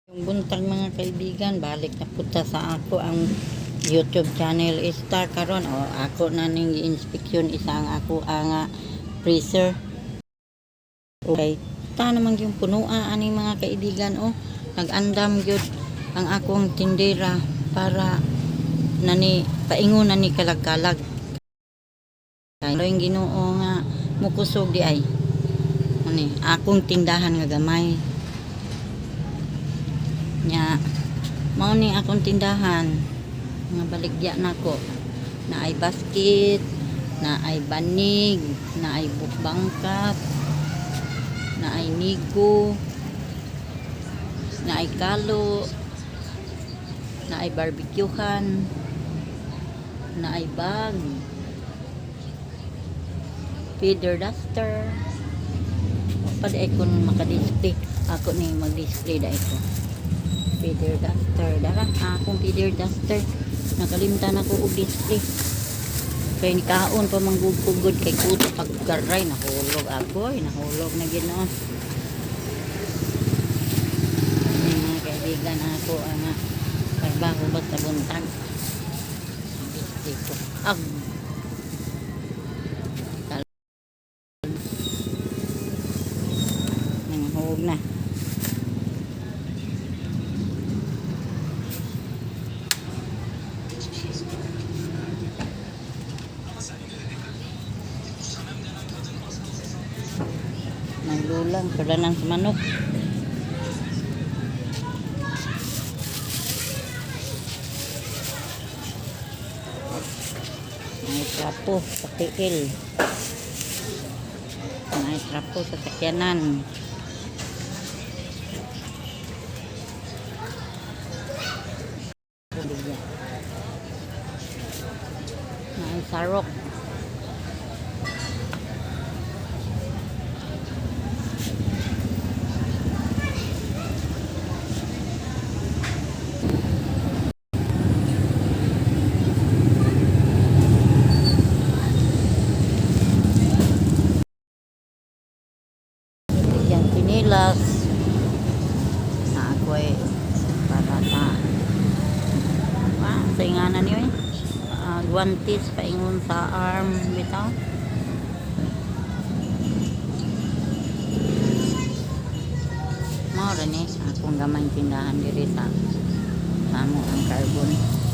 Yung buntag mga kaibigan, balik na punta sa ako ang YouTube channel Star karon o ako na ning inspeksyon isang ako ang freezer. Okay, ta naman yung punua aning mga kaibigan nag-andam gyud ang akong tindera para nani paingon na ni kalag-kalag. Kaya yung Ginoo nga mukusog di ay ani akong tindahan nga gamay nya mao ni akong tindahan nga baligya nako na ay basket, na ay banig, na ay bukbangkat, na ay nigo, na ay kalo, na ay barbecuehan, na ay bag, feeder duster. Pwede ay kung makadisplay ako ni mag-display da ito feeder duster dara akong feeder duster nakalimtan ako og display kay ni kaon pa manggugugod kay kuto paggaray nahulog ako nahulog na ginoon mga kaibigan ako ang trabaho basta buntag display ko nahulog na naglulang padanan sa manok may trapo sa tiil may trapo sa sakyanan may sarok pinilas na ako para sa sainganan niyo guantes paingon sa arm bitaw mao rin akong gamay tindahan diri sa amo ang carbon